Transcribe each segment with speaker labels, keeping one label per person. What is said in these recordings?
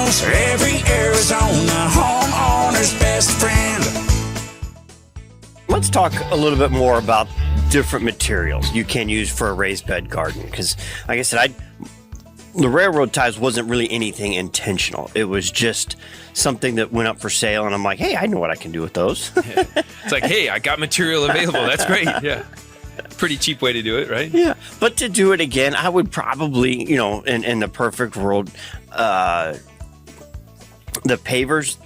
Speaker 1: House, every Arizona homeowner's best friend.
Speaker 2: Let's talk a little bit more about different materials you can use for a raised bed garden. Because, like I said, the railroad ties wasn't really anything intentional. It was just something that went up for sale, and I'm like, hey, I know what I can do with those.
Speaker 3: Yeah. It's like, hey, I got material available. That's great. Yeah. Pretty cheap way to do it, right?
Speaker 2: Yeah. But to do it again, I would probably, in the perfect world, the pavers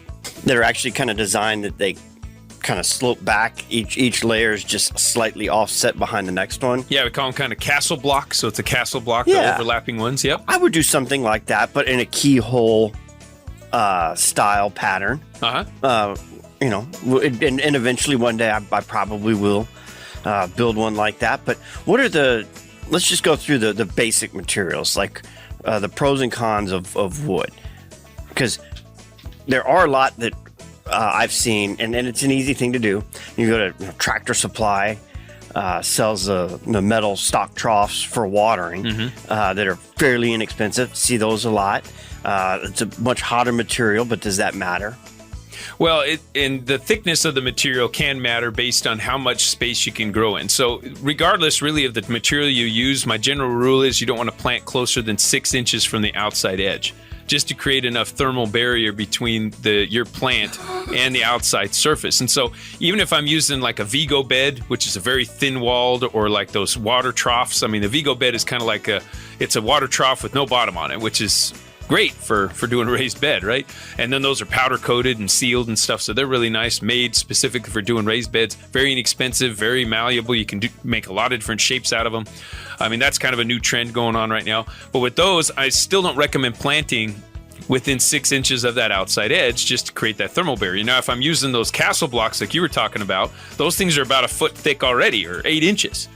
Speaker 2: that are actually kind of designed that they kind of slope back. Each layer is just slightly offset behind the next one.
Speaker 3: Yeah, we call them kind of castle blocks. So it's a castle block, the overlapping ones. Yep.
Speaker 2: I would do something like that, but in a keyhole style pattern.
Speaker 3: Uh-huh.
Speaker 2: And eventually one day I probably will build one like that. But let's just go through the basic materials, like the pros and cons of wood. Because there are a lot that I've seen, and it's an easy thing to do. You go to Tractor Supply, sells the metal stock troughs for watering that are fairly inexpensive. See those a lot. It's a much hotter material, but does that matter?
Speaker 3: Well, and the thickness of the material can matter based on how much space you can grow in. So regardless really of the material you use, my general rule is you don't want to plant closer than 6 inches from the outside edge, just to create enough thermal barrier between your plant and the outside surface. And so even if I'm using like a Vigo bed, which is a very thin walled, or like those water troughs, I mean, the Vigo bed is kind of like it's a water trough with no bottom on it, which is great for doing a raised bed, right? And then those are powder coated and sealed and stuff, so they're really nice, made specifically for doing raised beds. Very inexpensive, very malleable. You can make a lot of different shapes out of them. I mean, that's kind of a new trend going on right now. But with those, I still don't recommend planting within 6 inches of that outside edge, just to create that thermal barrier. Now, if I'm using those castle blocks like you were talking about, those things are about a foot thick already, or 8 inches.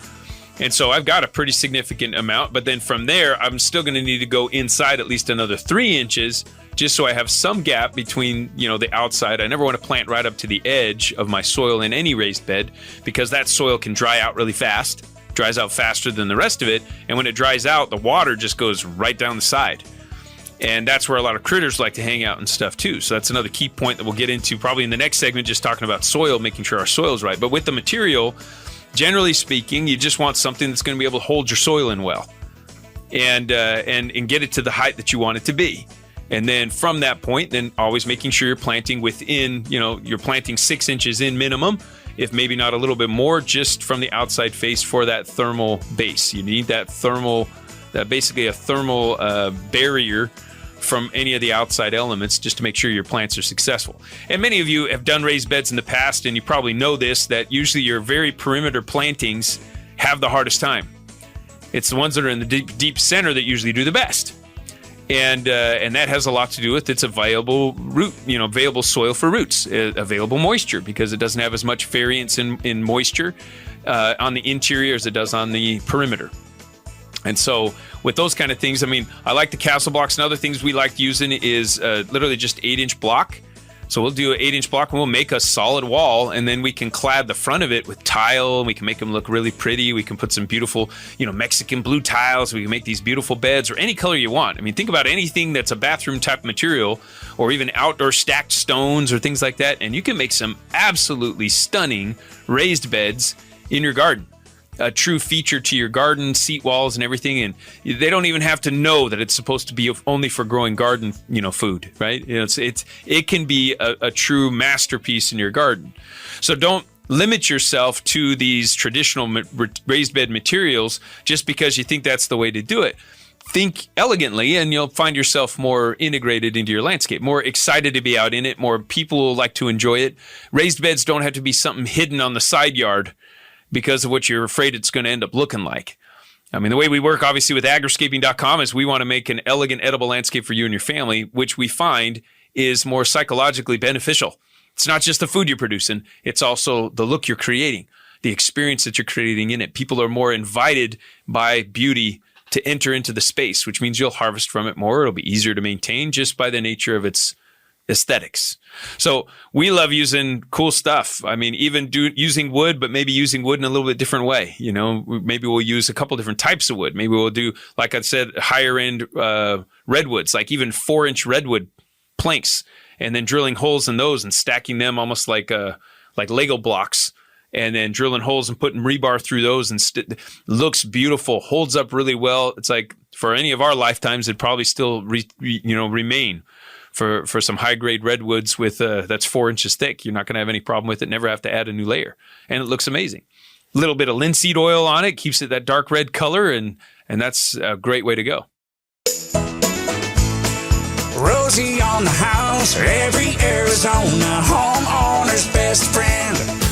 Speaker 3: And so I've got a pretty significant amount, but then from there, I'm still going to need to go inside at least another 3 inches, just so I have some gap between, the outside. I never want to plant right up to the edge of my soil in any raised bed, because that soil can dry out really fast, dries out faster than the rest of it. And when it dries out, the water just goes right down the side. And that's where a lot of critters like to hang out and stuff too. So that's another key point that we'll get into probably in the next segment, just talking about soil, making sure our soil is right. But with the material, generally speaking, you just want something that's going to be able to hold your soil in well, and get it to the height that you want it to be. And then from that point, then always making sure you're planting within, you're planting 6 inches in minimum, if maybe not a little bit more, just from the outside face for that thermal base. You need that basically a thermal barrier from any of the outside elements, just to make sure your plants are successful. And many of you have done raised beds in the past, and you probably know this, that usually your very perimeter plantings have the hardest time. It's the ones that are in the deep center that usually do the best. And that has a lot to do with its available available soil for roots, available moisture, because it doesn't have as much variance in moisture on the interior as it does on the perimeter. And so with those kind of things, I mean, I like the castle blocks, and other things we like using is literally just 8-inch block. So we'll do an 8-inch block, and we'll make a solid wall, and then we can clad the front of it with tile, and we can make them look really pretty. We can put some beautiful, Mexican blue tiles. We can make these beautiful beds, or any color you want. I mean, think about anything that's a bathroom type material, or even outdoor stacked stones or things like that, and you can make some absolutely stunning raised beds in your garden. A true feature to your garden, seat walls and everything, and they don't even have to know that it's supposed to be only for growing garden, food, right? It can be a true masterpiece in your garden. So don't limit yourself to these traditional raised bed materials just because you think that's the way to do it. Think elegantly, and you'll find yourself more integrated into your landscape, more excited to be out in it, more people will like to enjoy it. Raised beds don't have to be something hidden on the side yard because of what you're afraid it's going to end up looking like. I mean, the way we work, obviously, with Agriscaping.com is we want to make an elegant, edible landscape for you and your family, which we find is more psychologically beneficial. It's not just the food you're producing, it's also the look you're creating, the experience that you're creating in it. People are more invited by beauty to enter into the space, which means you'll harvest from it more. It'll be easier to maintain just by the nature of its aesthetics. So we love using cool stuff. I mean, even using wood, but maybe using wood in a little bit different way. Maybe we'll use a couple different types of wood. Maybe we'll do, like I said, higher end redwoods, like even 4-inch redwood planks and then drilling holes in those and stacking them almost like Lego blocks, and then drilling holes and putting rebar through those, and looks beautiful, holds up really well. It's like for any of our lifetimes, it'd probably still remain. For some high grade redwoods with that's 4 inches thick, you're not going to have any problem with it. Never have to add a new layer, and it looks amazing. A little bit of linseed oil on it keeps it that dark red color, and that's a great way to go.
Speaker 1: Rosie on the house, every Arizona homeowner's best friend.